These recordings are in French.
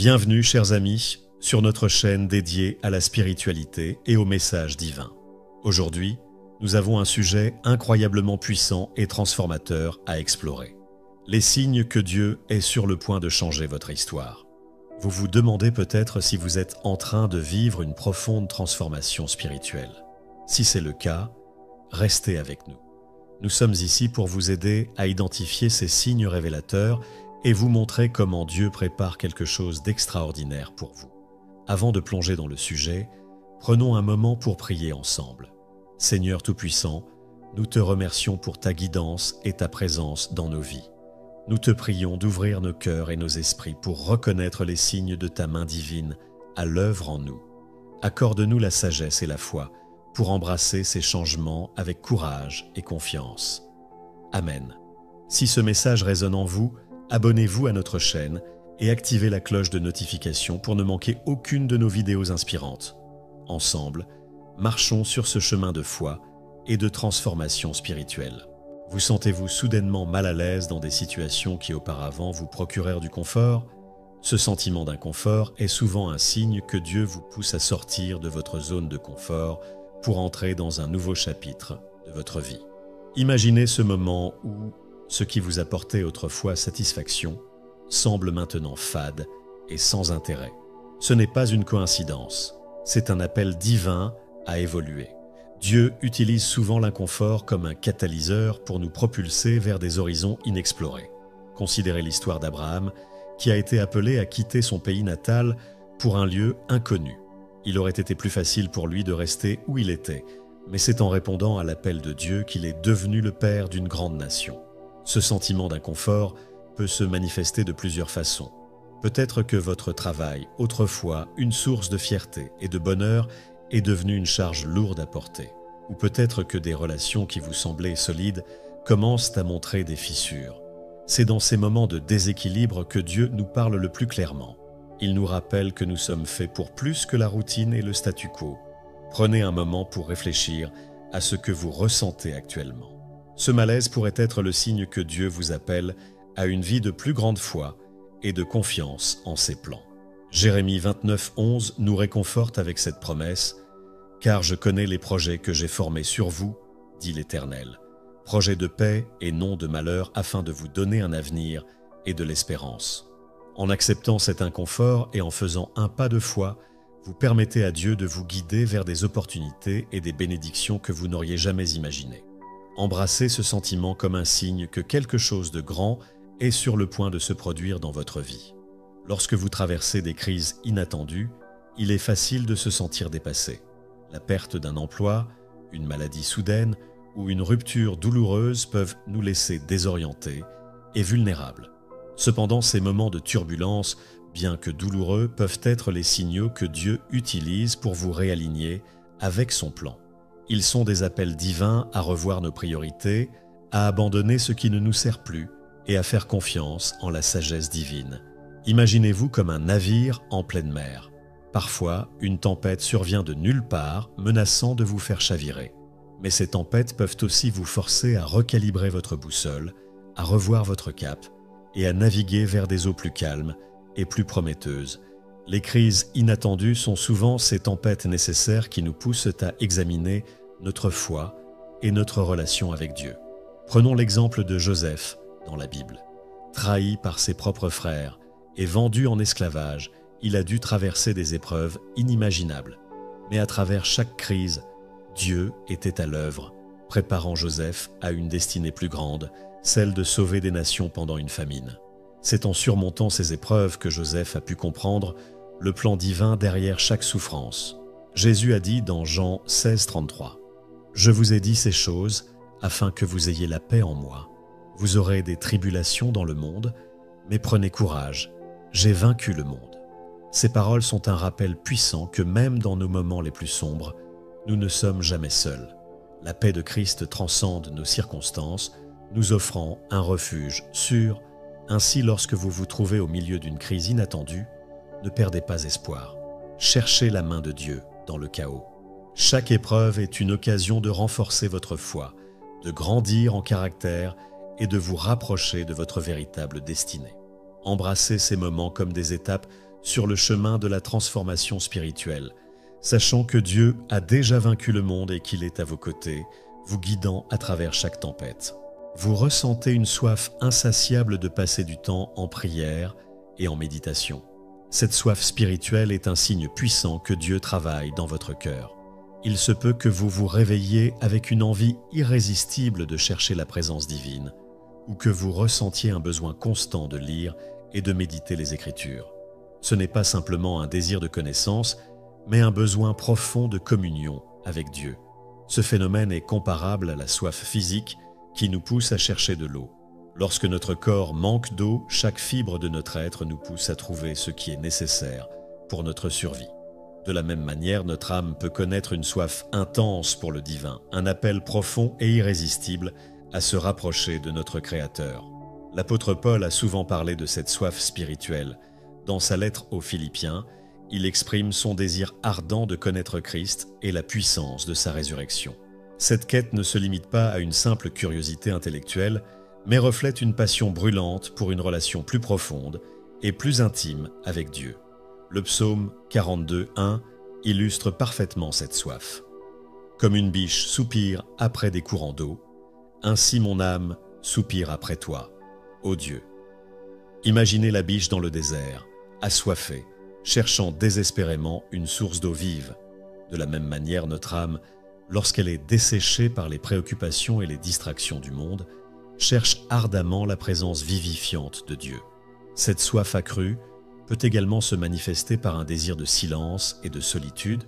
Bienvenue, chers amis, sur notre chaîne dédiée à la spiritualité et au message divin. Aujourd'hui, nous avons un sujet incroyablement puissant et transformateur à explorer. Les signes que Dieu est sur le point de changer votre histoire. Vous vous demandez peut-être si vous êtes en train de vivre une profonde transformation spirituelle. Si c'est le cas, restez avec nous. Nous sommes ici pour vous aider à identifier ces signes révélateurs et vous montrer comment Dieu prépare quelque chose d'extraordinaire pour vous. Avant de plonger dans le sujet, prenons un moment pour prier ensemble. Seigneur Tout-Puissant, nous te remercions pour ta guidance et ta présence dans nos vies. Nous te prions d'ouvrir nos cœurs et nos esprits pour reconnaître les signes de ta main divine à l'œuvre en nous. Accorde-nous la sagesse et la foi pour embrasser ces changements avec courage et confiance. Amen. Si ce message résonne en vous, abonnez-vous à notre chaîne et activez la cloche de notification pour ne manquer aucune de nos vidéos inspirantes. Ensemble, marchons sur ce chemin de foi et de transformation spirituelle. Vous sentez-vous soudainement mal à l'aise dans des situations qui auparavant vous procurèrent du confort? Ce sentiment d'inconfort est souvent un signe que Dieu vous pousse à sortir de votre zone de confort pour entrer dans un nouveau chapitre de votre vie. Imaginez ce moment où ce qui vous apportait autrefois satisfaction semble maintenant fade et sans intérêt. Ce n'est pas une coïncidence, c'est un appel divin à évoluer. Dieu utilise souvent l'inconfort comme un catalyseur pour nous propulser vers des horizons inexplorés. Considérez l'histoire d'Abraham, qui a été appelé à quitter son pays natal pour un lieu inconnu. Il aurait été plus facile pour lui de rester où il était, mais c'est en répondant à l'appel de Dieu qu'il est devenu le père d'une grande nation. Ce sentiment d'inconfort peut se manifester de plusieurs façons. Peut-être que votre travail, autrefois une source de fierté et de bonheur, est devenu une charge lourde à porter. Ou peut-être que des relations qui vous semblaient solides commencent à montrer des fissures. C'est dans ces moments de déséquilibre que Dieu nous parle le plus clairement. Il nous rappelle que nous sommes faits pour plus que la routine et le statu quo. Prenez un moment pour réfléchir à ce que vous ressentez actuellement. Ce malaise pourrait être le signe que Dieu vous appelle à une vie de plus grande foi et de confiance en ses plans. Jérémie 29:11 nous réconforte avec cette promesse « Car je connais les projets que j'ai formés sur vous, dit l'Éternel, projets de paix et non de malheur afin de vous donner un avenir et de l'espérance. » En acceptant cet inconfort et en faisant un pas de foi, vous permettez à Dieu de vous guider vers des opportunités et des bénédictions que vous n'auriez jamais imaginées. Embrassez ce sentiment comme un signe que quelque chose de grand est sur le point de se produire dans votre vie. Lorsque vous traversez des crises inattendues, il est facile de se sentir dépassé. La perte d'un emploi, une maladie soudaine ou une rupture douloureuse peuvent nous laisser désorientés et vulnérables. Cependant, ces moments de turbulence, bien que douloureux, peuvent être les signaux que Dieu utilise pour vous réaligner avec son plan. Ils sont des appels divins à revoir nos priorités, à abandonner ce qui ne nous sert plus et à faire confiance en la sagesse divine. Imaginez-vous comme un navire en pleine mer. Parfois, une tempête survient de nulle part, menaçant de vous faire chavirer. Mais ces tempêtes peuvent aussi vous forcer à recalibrer votre boussole, à revoir votre cap et à naviguer vers des eaux plus calmes et plus prometteuses. Les crises inattendues sont souvent ces tempêtes nécessaires qui nous poussent à examiner notre foi et notre relation avec Dieu. Prenons l'exemple de Joseph dans la Bible. Trahi par ses propres frères et vendu en esclavage, il a dû traverser des épreuves inimaginables. Mais à travers chaque crise, Dieu était à l'œuvre, préparant Joseph à une destinée plus grande, celle de sauver des nations pendant une famine. C'est en surmontant ces épreuves que Joseph a pu comprendre le plan divin derrière chaque souffrance. Jésus a dit dans Jean 16:33 « Je vous ai dit ces choses afin que vous ayez la paix en moi. Vous aurez des tribulations dans le monde, mais prenez courage, j'ai vaincu le monde. » Ces paroles sont un rappel puissant que même dans nos moments les plus sombres, nous ne sommes jamais seuls. La paix de Christ transcende nos circonstances, nous offrant un refuge sûr. Ainsi, lorsque vous vous trouvez au milieu d'une crise inattendue, ne perdez pas espoir. Cherchez la main de Dieu dans le chaos. Chaque épreuve est une occasion de renforcer votre foi, de grandir en caractère et de vous rapprocher de votre véritable destinée. Embrassez ces moments comme des étapes sur le chemin de la transformation spirituelle, sachant que Dieu a déjà vaincu le monde et qu'il est à vos côtés, vous guidant à travers chaque tempête. Vous ressentez une soif insatiable de passer du temps en prière et en méditation. Cette soif spirituelle est un signe puissant que Dieu travaille dans votre cœur. Il se peut que vous vous réveilliez avec une envie irrésistible de chercher la présence divine, ou que vous ressentiez un besoin constant de lire et de méditer les Écritures. Ce n'est pas simplement un désir de connaissance, mais un besoin profond de communion avec Dieu. Ce phénomène est comparable à la soif physique qui nous pousse à chercher de l'eau. Lorsque notre corps manque d'eau, chaque fibre de notre être nous pousse à trouver ce qui est nécessaire pour notre survie. De la même manière, notre âme peut connaître une soif intense pour le divin, un appel profond et irrésistible à se rapprocher de notre Créateur. L'apôtre Paul a souvent parlé de cette soif spirituelle. Dans sa lettre aux Philippiens, il exprime son désir ardent de connaître Christ et la puissance de sa résurrection. Cette quête ne se limite pas à une simple curiosité intellectuelle, mais reflète une passion brûlante pour une relation plus profonde et plus intime avec Dieu. Le psaume 42:1 illustre parfaitement cette soif. Comme une biche soupire après des courants d'eau, ainsi mon âme soupire après toi, ô Dieu. Imaginez la biche dans le désert, assoiffée, cherchant désespérément une source d'eau vive. De la même manière, notre âme, lorsqu'elle est desséchée par les préoccupations et les distractions du monde, cherche ardemment la présence vivifiante de Dieu. Cette soif accrue peut également se manifester par un désir de silence et de solitude,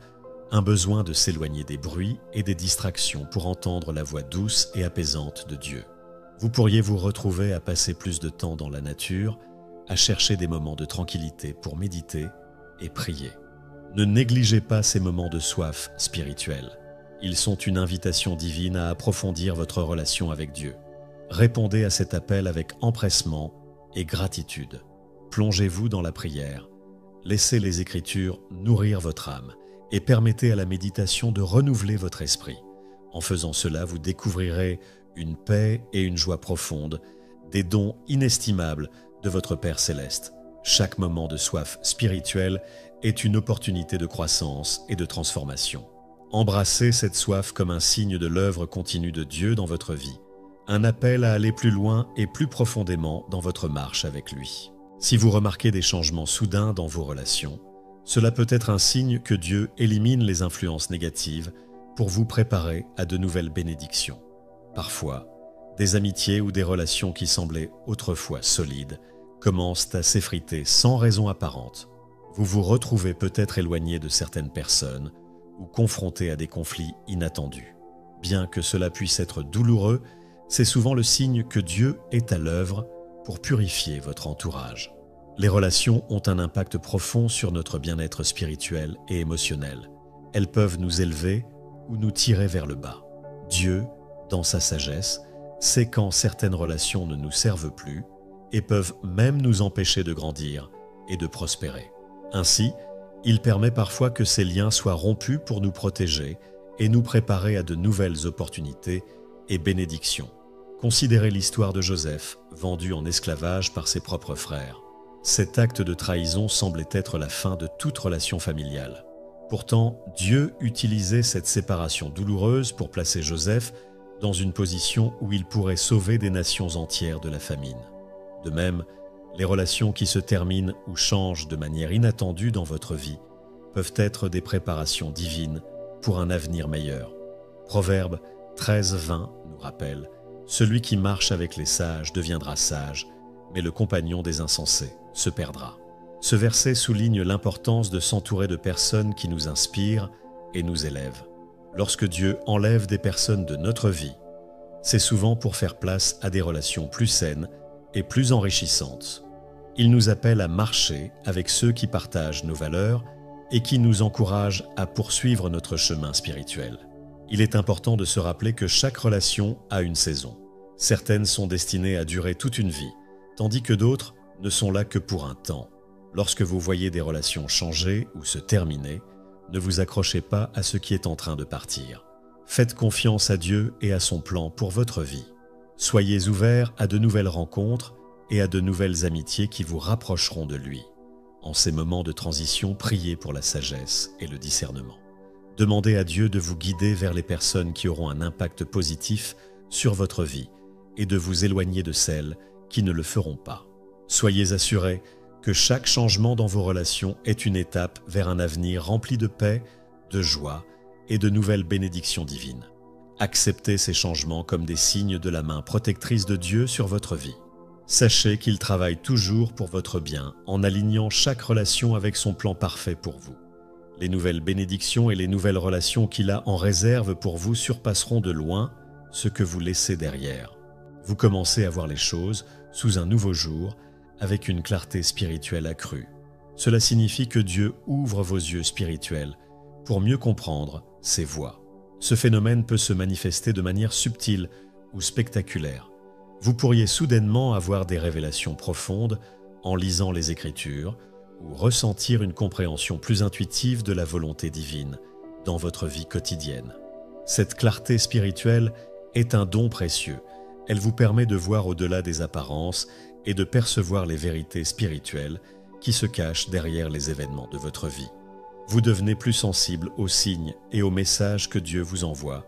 un besoin de s'éloigner des bruits et des distractions pour entendre la voix douce et apaisante de Dieu. Vous pourriez vous retrouver à passer plus de temps dans la nature, à chercher des moments de tranquillité pour méditer et prier. Ne négligez pas ces moments de soif spirituelle. Ils sont une invitation divine à approfondir votre relation avec Dieu. Répondez à cet appel avec empressement et gratitude. Plongez-vous dans la prière. Laissez les Écritures nourrir votre âme et permettez à la méditation de renouveler votre esprit. En faisant cela, vous découvrirez une paix et une joie profonde, des dons inestimables de votre Père céleste. Chaque moment de soif spirituelle est une opportunité de croissance et de transformation. Embrassez cette soif comme un signe de l'œuvre continue de Dieu dans votre vie, un appel à aller plus loin et plus profondément dans votre marche avec lui. Si vous remarquez des changements soudains dans vos relations, cela peut être un signe que Dieu élimine les influences négatives pour vous préparer à de nouvelles bénédictions. Parfois, des amitiés ou des relations qui semblaient autrefois solides commencent à s'effriter sans raison apparente. Vous vous retrouvez peut-être éloigné de certaines personnes ou confronté à des conflits inattendus. Bien que cela puisse être douloureux, c'est souvent le signe que Dieu est à l'œuvre pour purifier votre entourage. Les relations ont un impact profond sur notre bien-être spirituel et émotionnel. Elles peuvent nous élever ou nous tirer vers le bas. Dieu, dans sa sagesse, sait quand certaines relations ne nous servent plus et peuvent même nous empêcher de grandir et de prospérer. Ainsi, il permet parfois que ces liens soient rompus pour nous protéger et nous préparer à de nouvelles opportunités et bénédictions. Considérez l'histoire de Joseph, vendu en esclavage par ses propres frères. Cet acte de trahison semblait être la fin de toute relation familiale. Pourtant, Dieu utilisait cette séparation douloureuse pour placer Joseph dans une position où il pourrait sauver des nations entières de la famine. De même, les relations qui se terminent ou changent de manière inattendue dans votre vie peuvent être des préparations divines pour un avenir meilleur. Proverbe 13:20 nous rappelle « Celui qui marche avec les sages deviendra sage, mais le compagnon des insensés se perdra. » Ce verset souligne l'importance de s'entourer de personnes qui nous inspirent et nous élèvent. Lorsque Dieu enlève des personnes de notre vie, c'est souvent pour faire place à des relations plus saines et plus enrichissantes. Il nous appelle à marcher avec ceux qui partagent nos valeurs et qui nous encouragent à poursuivre notre chemin spirituel. Il est important de se rappeler que chaque relation a une saison. Certaines sont destinées à durer toute une vie, tandis que d'autres ne sont là que pour un temps. Lorsque vous voyez des relations changer ou se terminer, ne vous accrochez pas à ce qui est en train de partir. Faites confiance à Dieu et à son plan pour votre vie. Soyez ouverts à de nouvelles rencontres et à de nouvelles amitiés qui vous rapprocheront de lui. En ces moments de transition, priez pour la sagesse et le discernement. Demandez à Dieu de vous guider vers les personnes qui auront un impact positif sur votre vie et de vous éloigner de celles qui ne le feront pas. Soyez assurés que chaque changement dans vos relations est une étape vers un avenir rempli de paix, de joie et de nouvelles bénédictions divines. Acceptez ces changements comme des signes de la main protectrice de Dieu sur votre vie. Sachez qu'il travaille toujours pour votre bien en alignant chaque relation avec son plan parfait pour vous. Les nouvelles bénédictions et les nouvelles relations qu'il a en réserve pour vous surpasseront de loin ce que vous laissez derrière. Vous commencez à voir les choses sous un nouveau jour avec une clarté spirituelle accrue. Cela signifie que Dieu ouvre vos yeux spirituels pour mieux comprendre ses voies. Ce phénomène peut se manifester de manière subtile ou spectaculaire. Vous pourriez soudainement avoir des révélations profondes en lisant les Écritures ou ressentir une compréhension plus intuitive de la volonté divine dans votre vie quotidienne. Cette clarté spirituelle est un don précieux. Elle vous permet de voir au-delà des apparences et de percevoir les vérités spirituelles qui se cachent derrière les événements de votre vie. Vous devenez plus sensible aux signes et aux messages que Dieu vous envoie,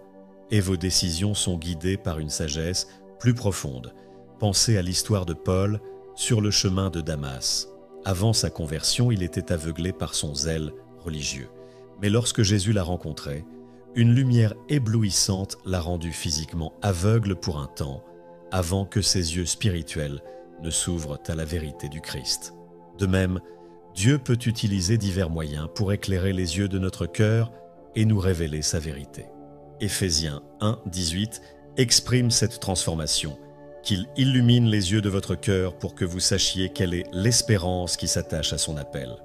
et vos décisions sont guidées par une sagesse plus profonde. Pensez à l'histoire de Paul sur le chemin de Damas. Avant sa conversion, il était aveuglé par son zèle religieux. Mais lorsque Jésus l'a rencontré, une lumière éblouissante l'a rendu physiquement aveugle pour un temps, avant que ses yeux spirituels ne s'ouvrent à la vérité du Christ. De même, Dieu peut utiliser divers moyens pour éclairer les yeux de notre cœur et nous révéler sa vérité. Éphésiens 1, 18 exprime cette transformation, qu'il illumine les yeux de votre cœur pour que vous sachiez quelle est l'espérance qui s'attache à son appel.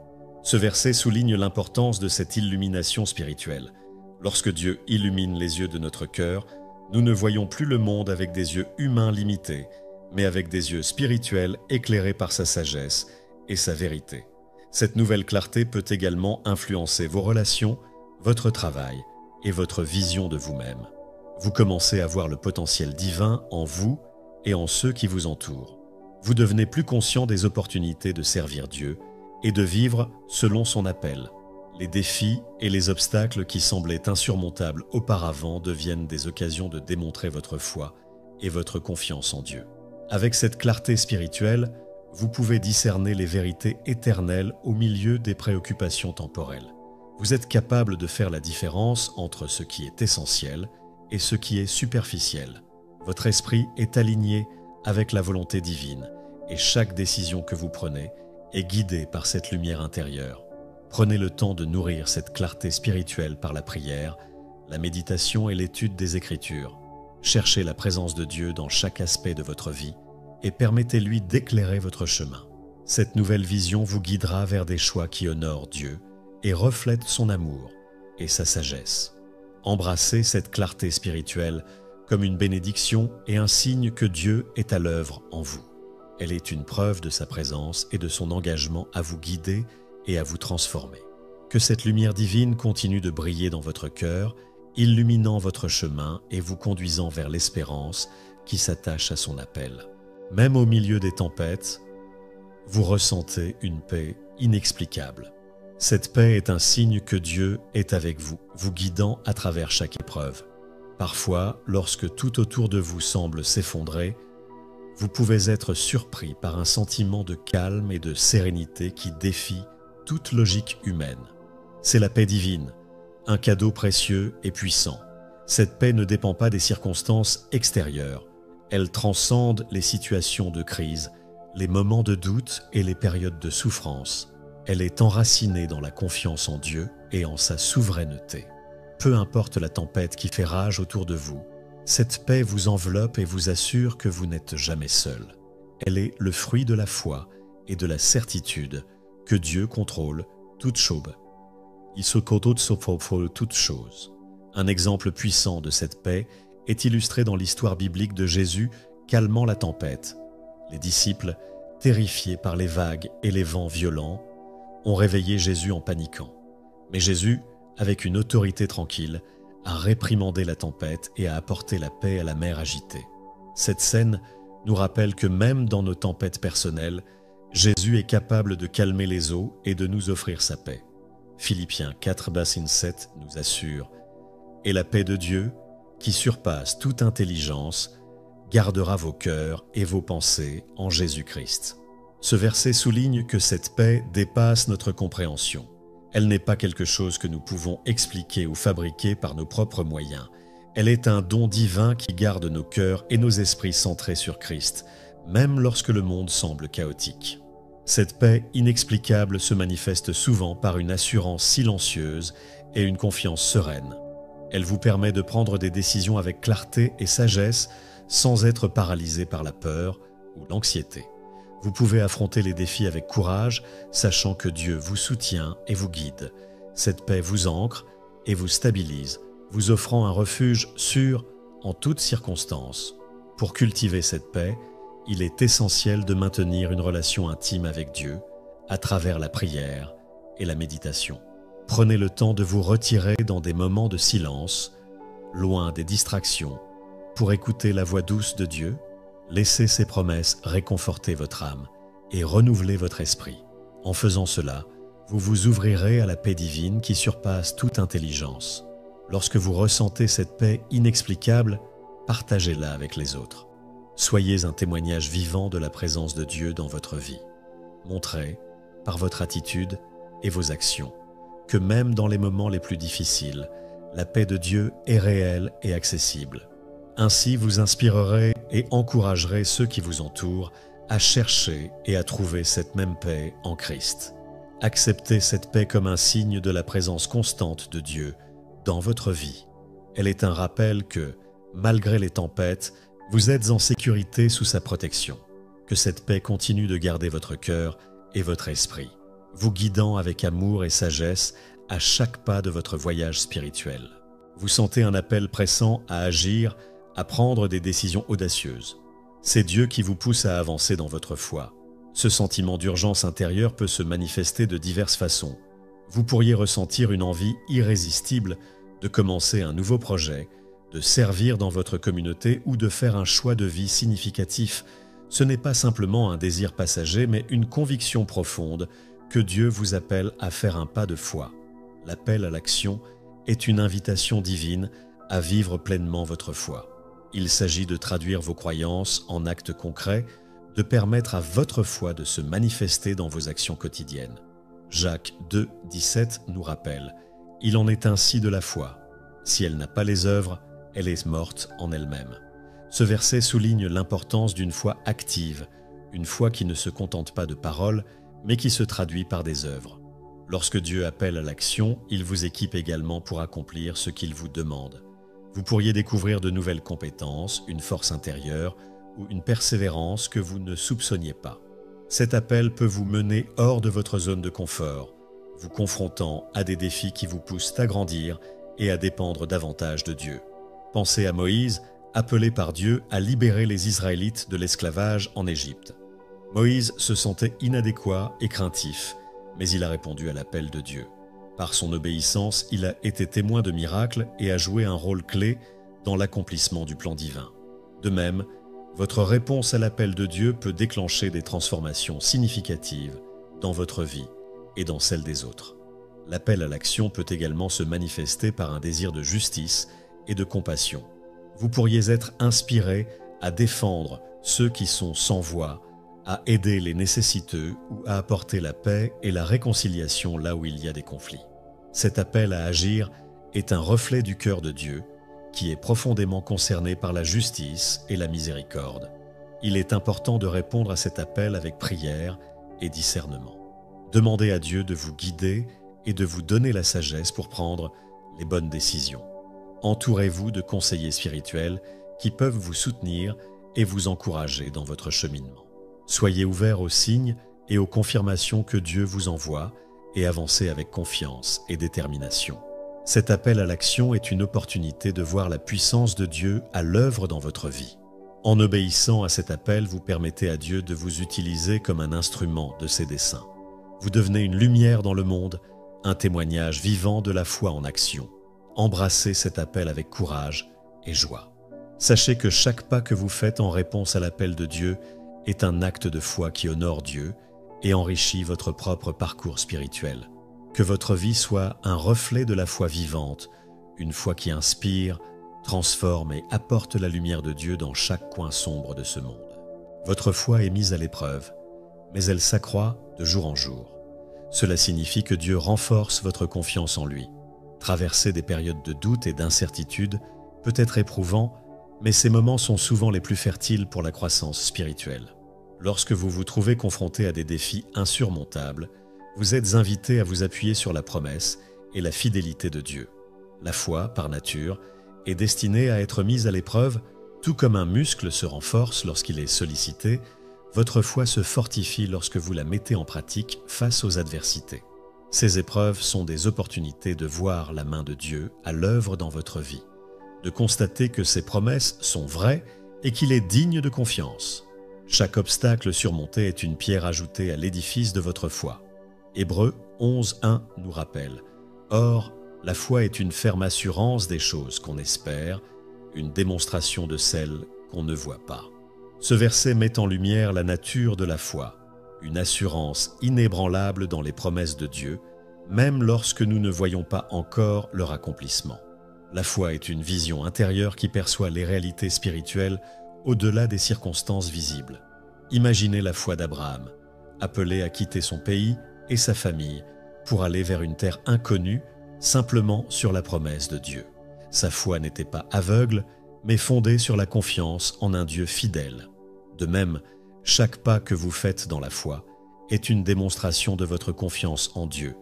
Ce verset souligne l'importance de cette illumination spirituelle. Lorsque Dieu illumine les yeux de notre cœur, nous ne voyons plus le monde avec des yeux humains limités, mais avec des yeux spirituels éclairés par sa sagesse et sa vérité. Cette nouvelle clarté peut également influencer vos relations, votre travail et votre vision de vous-même. Vous commencez à voir le potentiel divin en vous et en ceux qui vous entourent. Vous devenez plus conscient des opportunités de servir Dieu et de vivre selon son appel. Les défis et les obstacles qui semblaient insurmontables auparavant deviennent des occasions de démontrer votre foi et votre confiance en Dieu. Avec cette clarté spirituelle, vous pouvez discerner les vérités éternelles au milieu des préoccupations temporelles. Vous êtes capable de faire la différence entre ce qui est essentiel et ce qui est superficiel. Votre esprit est aligné avec la volonté divine et chaque décision que vous prenez est guidée par cette lumière intérieure. Prenez le temps de nourrir cette clarté spirituelle par la prière, la méditation et l'étude des Écritures. Cherchez la présence de Dieu dans chaque aspect de votre vie et permettez-lui d'éclairer votre chemin. Cette nouvelle vision vous guidera vers des choix qui honorent Dieu et reflètent son amour et sa sagesse. Embrassez cette clarté spirituelle comme une bénédiction et un signe que Dieu est à l'œuvre en vous. Elle est une preuve de sa présence et de son engagement à vous guider et à vous transformer. Que cette lumière divine continue de briller dans votre cœur, illuminant votre chemin et vous conduisant vers l'espérance qui s'attache à son appel. Même au milieu des tempêtes, vous ressentez une paix inexplicable. Cette paix est un signe que Dieu est avec vous, vous guidant à travers chaque épreuve. Parfois, lorsque tout autour de vous semble s'effondrer, vous pouvez être surpris par un sentiment de calme et de sérénité qui défie toute logique humaine. C'est la paix divine, un cadeau précieux et puissant. Cette paix ne dépend pas des circonstances extérieures. Elle transcende les situations de crise, les moments de doute et les périodes de souffrance. Elle est enracinée dans la confiance en Dieu et en sa souveraineté. Peu importe la tempête qui fait rage autour de vous, cette paix vous enveloppe et vous assure que vous n'êtes jamais seul. Elle est le fruit de la foi et de la certitude que Dieu contrôle toute chose. Il se contrôle toute chose. Un exemple puissant de cette paix est illustré dans l'histoire biblique de Jésus calmant la tempête. Les disciples, terrifiés par les vagues et les vents violents, ont réveillé Jésus en paniquant. Mais Jésus, avec une autorité tranquille, a réprimandé la tempête et a apporté la paix à la mer agitée. Cette scène nous rappelle que même dans nos tempêtes personnelles, Jésus est capable de calmer les eaux et de nous offrir sa paix. Philippiens 4:7 nous assure « Et la paix de Dieu, qui surpasse toute intelligence, gardera vos cœurs et vos pensées en Jésus-Christ. » Ce verset souligne que cette paix dépasse notre compréhension. Elle n'est pas quelque chose que nous pouvons expliquer ou fabriquer par nos propres moyens. Elle est un don divin qui garde nos cœurs et nos esprits centrés sur Christ, même lorsque le monde semble chaotique. Cette paix inexplicable se manifeste souvent par une assurance silencieuse et une confiance sereine. Elle vous permet de prendre des décisions avec clarté et sagesse sans être paralysé par la peur ou l'anxiété. Vous pouvez affronter les défis avec courage, sachant que Dieu vous soutient et vous guide. Cette paix vous ancre et vous stabilise, vous offrant un refuge sûr en toutes circonstances. Pour cultiver cette paix, il est essentiel de maintenir une relation intime avec Dieu à travers la prière et la méditation. Prenez le temps de vous retirer dans des moments de silence, loin des distractions, pour écouter la voix douce de Dieu. Laissez ses promesses réconforter votre âme et renouveler votre esprit. En faisant cela, vous vous ouvrirez à la paix divine qui surpasse toute intelligence. Lorsque vous ressentez cette paix inexplicable, partagez-la avec les autres. Soyez un témoignage vivant de la présence de Dieu dans votre vie. Montrez, par votre attitude et vos actions, que même dans les moments les plus difficiles, la paix de Dieu est réelle et accessible. Ainsi, vous inspirerez et encouragerez ceux qui vous entourent à chercher et à trouver cette même paix en Christ. Acceptez cette paix comme un signe de la présence constante de Dieu dans votre vie. Elle est un rappel que, malgré les tempêtes, vous êtes en sécurité sous sa protection. Que cette paix continue de garder votre cœur et votre esprit, vous guidant avec amour et sagesse à chaque pas de votre voyage spirituel. Vous sentez un appel pressant à agir, à prendre des décisions audacieuses. C'est Dieu qui vous pousse à avancer dans votre foi. Ce sentiment d'urgence intérieure peut se manifester de diverses façons. Vous pourriez ressentir une envie irrésistible de commencer un nouveau projet, de servir dans votre communauté ou de faire un choix de vie significatif. Ce n'est pas simplement un désir passager, mais une conviction profonde que Dieu vous appelle à faire un pas de foi. L'appel à l'action est une invitation divine à vivre pleinement votre foi. Il s'agit de traduire vos croyances en actes concrets, de permettre à votre foi de se manifester dans vos actions quotidiennes. Jacques 2:17 nous rappelle « Il en est ainsi de la foi. Si elle n'a pas les œuvres, elle est morte en elle-même. » Ce verset souligne l'importance d'une foi active, une foi qui ne se contente pas de paroles, mais qui se traduit par des œuvres. Lorsque Dieu appelle à l'action, il vous équipe également pour accomplir ce qu'il vous demande. Vous pourriez découvrir de nouvelles compétences, une force intérieure ou une persévérance que vous ne soupçonniez pas. Cet appel peut vous mener hors de votre zone de confort, vous confrontant à des défis qui vous poussent à grandir et à dépendre davantage de Dieu. Pensez à Moïse, appelé par Dieu à libérer les Israélites de l'esclavage en Égypte. Moïse se sentait inadéquat et craintif, mais il a répondu à l'appel de Dieu. Par son obéissance, il a été témoin de miracles et a joué un rôle clé dans l'accomplissement du plan divin. De même, votre réponse à l'appel de Dieu peut déclencher des transformations significatives dans votre vie et dans celle des autres. L'appel à l'action peut également se manifester par un désir de justice et de compassion. Vous pourriez être inspiré à défendre ceux qui sont sans voix, à aider les nécessiteux ou à apporter la paix et la réconciliation là où il y a des conflits. Cet appel à agir est un reflet du cœur de Dieu qui est profondément concerné par la justice et la miséricorde. Il est important de répondre à cet appel avec prière et discernement. Demandez à Dieu de vous guider et de vous donner la sagesse pour prendre les bonnes décisions. Entourez-vous de conseillers spirituels qui peuvent vous soutenir et vous encourager dans votre cheminement. Soyez ouverts aux signes et aux confirmations que Dieu vous envoie et avancez avec confiance et détermination. Cet appel à l'action est une opportunité de voir la puissance de Dieu à l'œuvre dans votre vie. En obéissant à cet appel, vous permettez à Dieu de vous utiliser comme un instrument de ses desseins. Vous devenez une lumière dans le monde, un témoignage vivant de la foi en action. Embrassez cet appel avec courage et joie. Sachez que chaque pas que vous faites en réponse à l'appel de Dieu est un acte de foi qui honore Dieu et enrichit votre propre parcours spirituel. Que votre vie soit un reflet de la foi vivante, une foi qui inspire, transforme et apporte la lumière de Dieu dans chaque coin sombre de ce monde. Votre foi est mise à l'épreuve, mais elle s'accroît de jour en jour. Cela signifie que Dieu renforce votre confiance en lui. Traverser des périodes de doute et d'incertitude peut être éprouvant, mais ces moments sont souvent les plus fertiles pour la croissance spirituelle. Lorsque vous vous trouvez confronté à des défis insurmontables, vous êtes invité à vous appuyer sur la promesse et la fidélité de Dieu. La foi, par nature, est destinée à être mise à l'épreuve, tout comme un muscle se renforce lorsqu'il est sollicité, votre foi se fortifie lorsque vous la mettez en pratique face aux adversités. Ces épreuves sont des opportunités de voir la main de Dieu à l'œuvre dans votre vie, de constater que ses promesses sont vraies et qu'il est digne de confiance. Chaque obstacle surmonté est une pierre ajoutée à l'édifice de votre foi. Hébreux 11:1 nous rappelle « Or, la foi est une ferme assurance des choses qu'on espère, une démonstration de celles qu'on ne voit pas. » Ce verset met en lumière la nature de la foi, une assurance inébranlable dans les promesses de Dieu, même lorsque nous ne voyons pas encore leur accomplissement. La foi est une vision intérieure qui perçoit les réalités spirituelles au-delà des circonstances visibles. Imaginez la foi d'Abraham, appelé à quitter son pays et sa famille pour aller vers une terre inconnue, simplement sur la promesse de Dieu. Sa foi n'était pas aveugle, mais fondée sur la confiance en un Dieu fidèle. De même, chaque pas que vous faites dans la foi est une démonstration de votre confiance en Dieu,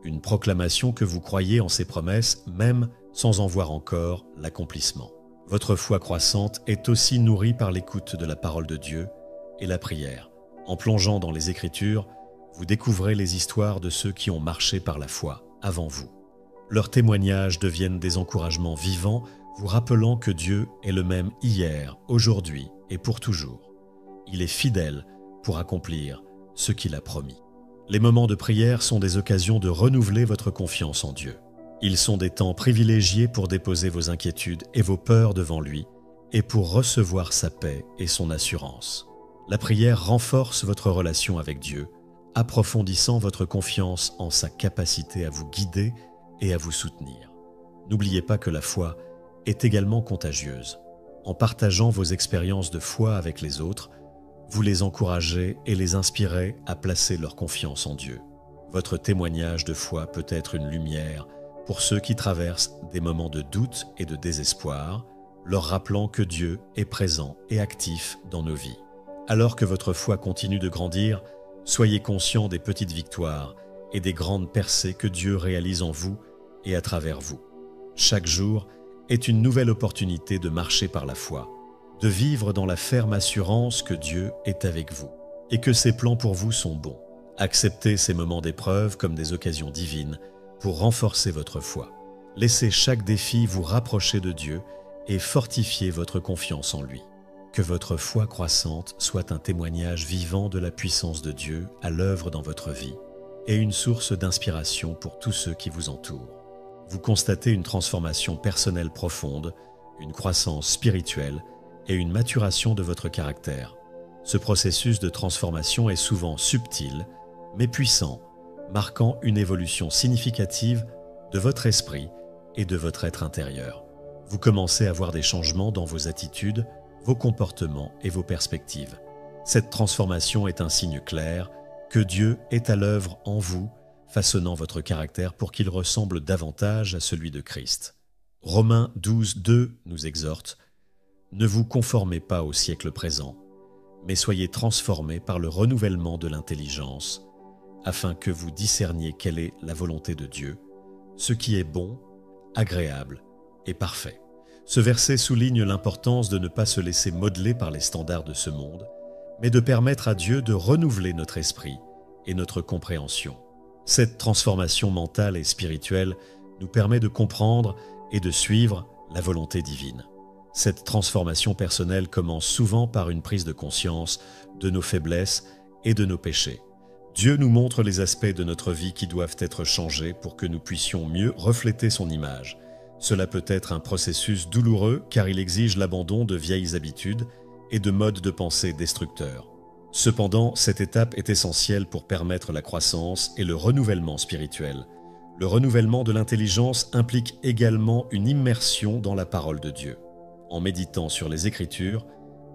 une proclamation que vous croyez en ses promesses même sans en voir encore l'accomplissement. Votre foi croissante est aussi nourrie par l'écoute de la parole de Dieu et la prière. En plongeant dans les Écritures, vous découvrez les histoires de ceux qui ont marché par la foi avant vous. Leurs témoignages deviennent des encouragements vivants, vous rappelant que Dieu est le même hier, aujourd'hui et pour toujours. Il est fidèle pour accomplir ce qu'il a promis. Les moments de prière sont des occasions de renouveler votre confiance en Dieu. Ils sont des temps privilégiés pour déposer vos inquiétudes et vos peurs devant lui et pour recevoir sa paix et son assurance. La prière renforce votre relation avec Dieu, approfondissant votre confiance en sa capacité à vous guider et à vous soutenir. N'oubliez pas que la foi est également contagieuse. En partageant vos expériences de foi avec les autres, vous les encouragez et les inspirez à placer leur confiance en Dieu. Votre témoignage de foi peut être une lumière pour ceux qui traversent des moments de doute et de désespoir, leur rappelant que Dieu est présent et actif dans nos vies. Alors que votre foi continue de grandir, soyez conscients des petites victoires et des grandes percées que Dieu réalise en vous et à travers vous. Chaque jour est une nouvelle opportunité de marcher par la foi, de vivre dans la ferme assurance que Dieu est avec vous et que ses plans pour vous sont bons. Acceptez ces moments d'épreuve comme des occasions divines pour renforcer votre foi. Laissez chaque défi vous rapprocher de Dieu et fortifier votre confiance en lui. Que votre foi croissante soit un témoignage vivant de la puissance de Dieu à l'œuvre dans votre vie et une source d'inspiration pour tous ceux qui vous entourent. Vous constatez une transformation personnelle profonde, une croissance spirituelle et une maturation de votre caractère. Ce processus de transformation est souvent subtil, mais puissant, marquant une évolution significative de votre esprit et de votre être intérieur. Vous commencez à voir des changements dans vos attitudes, vos comportements et vos perspectives. Cette transformation est un signe clair que Dieu est à l'œuvre en vous, façonnant votre caractère pour qu'il ressemble davantage à celui de Christ. Romains 12:2 nous exhorte « Ne vous conformez pas au siècle présent, mais soyez transformés par le renouvellement de l'intelligence, afin que vous discerniez quelle est la volonté de Dieu, ce qui est bon, agréable et parfait. » Ce verset souligne l'importance de ne pas se laisser modeler par les standards de ce monde, mais de permettre à Dieu de renouveler notre esprit et notre compréhension. Cette transformation mentale et spirituelle nous permet de comprendre et de suivre la volonté divine. Cette transformation personnelle commence souvent par une prise de conscience de nos faiblesses et de nos péchés. Dieu nous montre les aspects de notre vie qui doivent être changés pour que nous puissions mieux refléter son image. Cela peut être un processus douloureux car il exige l'abandon de vieilles habitudes et de modes de pensée destructeurs. Cependant, cette étape est essentielle pour permettre la croissance et le renouvellement spirituel. Le renouvellement de l'intelligence implique également une immersion dans la parole de Dieu. En méditant sur les Écritures,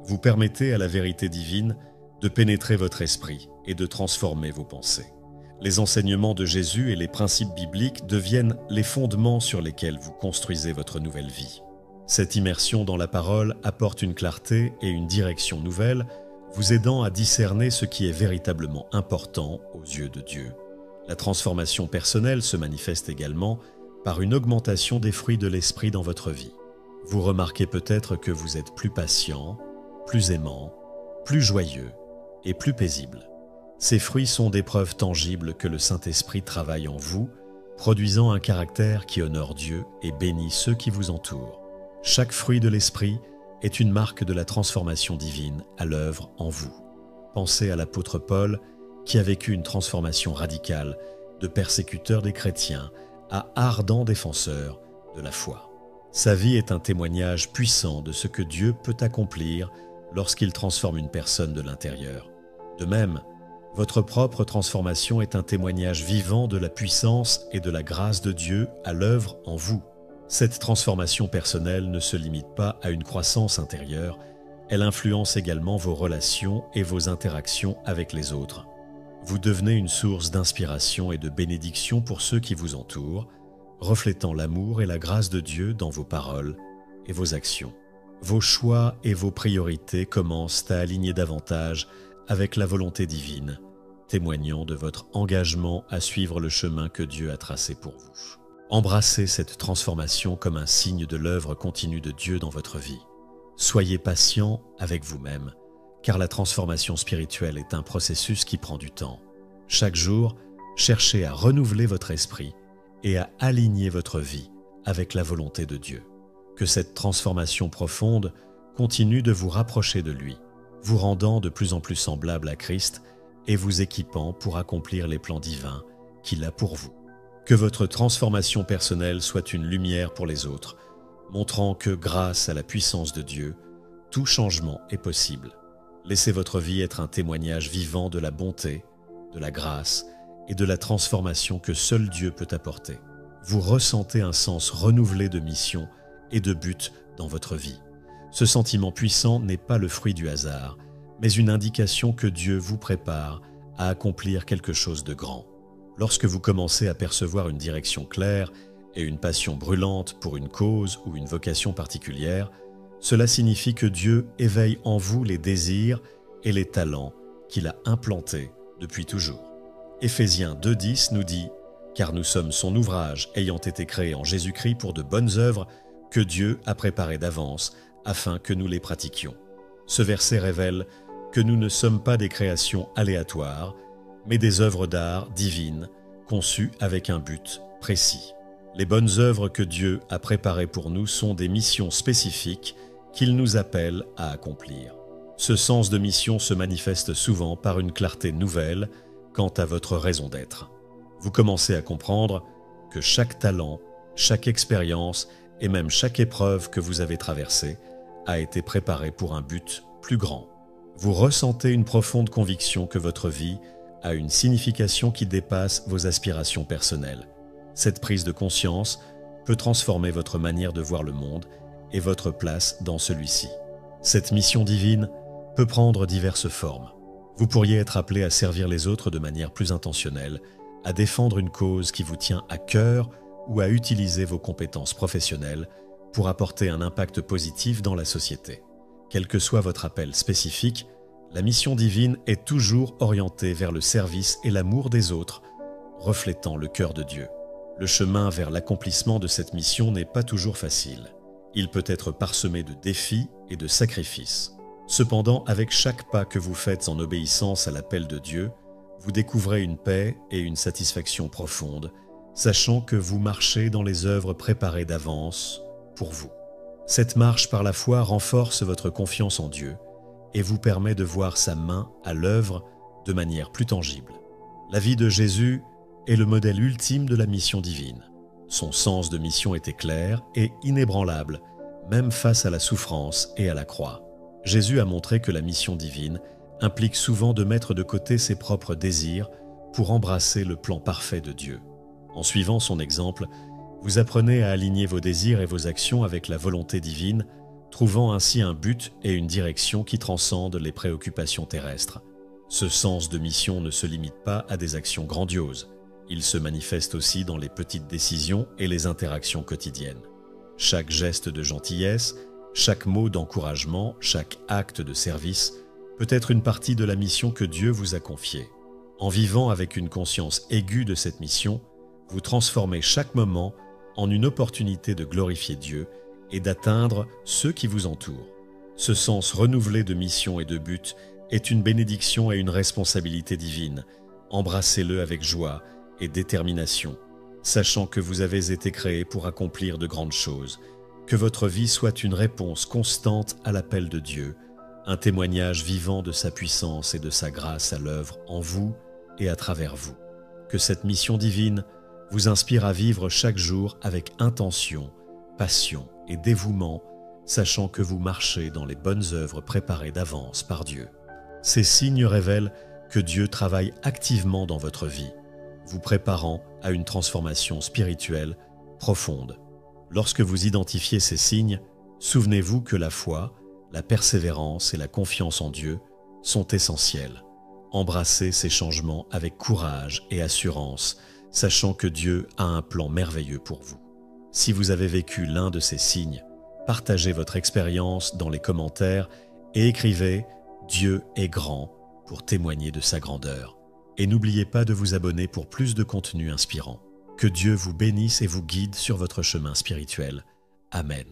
vous permettez à la vérité divine de pénétrer votre esprit et de transformer vos pensées. Les enseignements de Jésus et les principes bibliques deviennent les fondements sur lesquels vous construisez votre nouvelle vie. Cette immersion dans la parole apporte une clarté et une direction nouvelle, vous aidant à discerner ce qui est véritablement important aux yeux de Dieu. La transformation personnelle se manifeste également par une augmentation des fruits de l'esprit dans votre vie. Vous remarquez peut-être que vous êtes plus patient, plus aimant, plus joyeux et plus paisible. Ces fruits sont des preuves tangibles que le Saint-Esprit travaille en vous, produisant un caractère qui honore Dieu et bénit ceux qui vous entourent. Chaque fruit de l'Esprit est une marque de la transformation divine à l'œuvre en vous. Pensez à l'apôtre Paul qui a vécu une transformation radicale de persécuteur des chrétiens à ardent défenseur de la foi. Sa vie est un témoignage puissant de ce que Dieu peut accomplir lorsqu'il transforme une personne de l'intérieur. De même, votre propre transformation est un témoignage vivant de la puissance et de la grâce de Dieu à l'œuvre en vous. Cette transformation personnelle ne se limite pas à une croissance intérieure, elle influence également vos relations et vos interactions avec les autres. Vous devenez une source d'inspiration et de bénédiction pour ceux qui vous entourent, reflétant l'amour et la grâce de Dieu dans vos paroles et vos actions. Vos choix et vos priorités commencent à aligner davantage avec la volonté divine, témoignant de votre engagement à suivre le chemin que Dieu a tracé pour vous. Embrassez cette transformation comme un signe de l'œuvre continue de Dieu dans votre vie. Soyez patient avec vous-même, car la transformation spirituelle est un processus qui prend du temps. Chaque jour, cherchez à renouveler votre esprit et à aligner votre vie avec la volonté de Dieu. Que cette transformation profonde continue de vous rapprocher de lui, vous rendant de plus en plus semblable à Christ et vous équipant pour accomplir les plans divins qu'il a pour vous. Que votre transformation personnelle soit une lumière pour les autres, montrant que grâce à la puissance de Dieu, tout changement est possible. Laissez votre vie être un témoignage vivant de la bonté, de la grâce et de la transformation que seul Dieu peut apporter. Vous ressentez un sens renouvelé de mission et de but dans votre vie. Ce sentiment puissant n'est pas le fruit du hasard, mais une indication que Dieu vous prépare à accomplir quelque chose de grand. Lorsque vous commencez à percevoir une direction claire et une passion brûlante pour une cause ou une vocation particulière, cela signifie que Dieu éveille en vous les désirs et les talents qu'il a implantés depuis toujours. Éphésiens 2,10 nous dit « Car nous sommes son ouvrage ayant été créé en Jésus-Christ pour de bonnes œuvres que Dieu a préparées d'avance afin que nous les pratiquions. » Ce verset révèle que nous ne sommes pas des créations aléatoires, mais des œuvres d'art divines, conçues avec un but précis. Les bonnes œuvres que Dieu a préparées pour nous sont des missions spécifiques qu'il nous appelle à accomplir. Ce sens de mission se manifeste souvent par une clarté nouvelle quant à votre raison d'être. Vous commencez à comprendre que chaque talent, chaque expérience et même chaque épreuve que vous avez traversée a été préparée pour un but plus grand. Vous ressentez une profonde conviction que votre vie a une signification qui dépasse vos aspirations personnelles. Cette prise de conscience peut transformer votre manière de voir le monde et votre place dans celui-ci. Cette mission divine peut prendre diverses formes. Vous pourriez être appelé à servir les autres de manière plus intentionnelle, à défendre une cause qui vous tient à cœur ou à utiliser vos compétences professionnelles pour apporter un impact positif dans la société. Quel que soit votre appel spécifique, la mission divine est toujours orientée vers le service et l'amour des autres, reflétant le cœur de Dieu. Le chemin vers l'accomplissement de cette mission n'est pas toujours facile. Il peut être parsemé de défis et de sacrifices. Cependant, avec chaque pas que vous faites en obéissance à l'appel de Dieu, vous découvrez une paix et une satisfaction profonde, sachant que vous marchez dans les œuvres préparées d'avance pour vous. Cette marche par la foi renforce votre confiance en Dieu et vous permet de voir sa main à l'œuvre de manière plus tangible. La vie de Jésus est le modèle ultime de la mission divine. Son sens de mission était clair et inébranlable, même face à la souffrance et à la croix. Jésus a montré que la mission divine implique souvent de mettre de côté ses propres désirs pour embrasser le plan parfait de Dieu. En suivant son exemple, vous apprenez à aligner vos désirs et vos actions avec la volonté divine, trouvant ainsi un but et une direction qui transcendent les préoccupations terrestres. Ce sens de mission ne se limite pas à des actions grandioses. Il se manifeste aussi dans les petites décisions et les interactions quotidiennes. Chaque geste de gentillesse, chaque mot d'encouragement, chaque acte de service peut être une partie de la mission que Dieu vous a confiée. En vivant avec une conscience aiguë de cette mission, vous transformez chaque moment en une opportunité de glorifier Dieu et d'atteindre ceux qui vous entourent. Ce sens renouvelé de mission et de but est une bénédiction et une responsabilité divine. Embrassez-le avec joie et détermination, sachant que vous avez été créé pour accomplir de grandes choses. Que votre vie soit une réponse constante à l'appel de Dieu, un témoignage vivant de sa puissance et de sa grâce à l'œuvre en vous et à travers vous. Que cette mission divine vous inspire à vivre chaque jour avec intention, passion et dévouement, sachant que vous marchez dans les bonnes œuvres préparées d'avance par Dieu. Ces signes révèlent que Dieu travaille activement dans votre vie, vous préparant à une transformation spirituelle profonde. Lorsque vous identifiez ces signes, souvenez-vous que la foi, la persévérance et la confiance en Dieu sont essentielles. Embrassez ces changements avec courage et assurance, sachant que Dieu a un plan merveilleux pour vous. Si vous avez vécu l'un de ces signes, partagez votre expérience dans les commentaires et écrivez « Dieu est grand » pour témoigner de sa grandeur. Et n'oubliez pas de vous abonner pour plus de contenu inspirant. Que Dieu vous bénisse et vous guide sur votre chemin spirituel. Amen.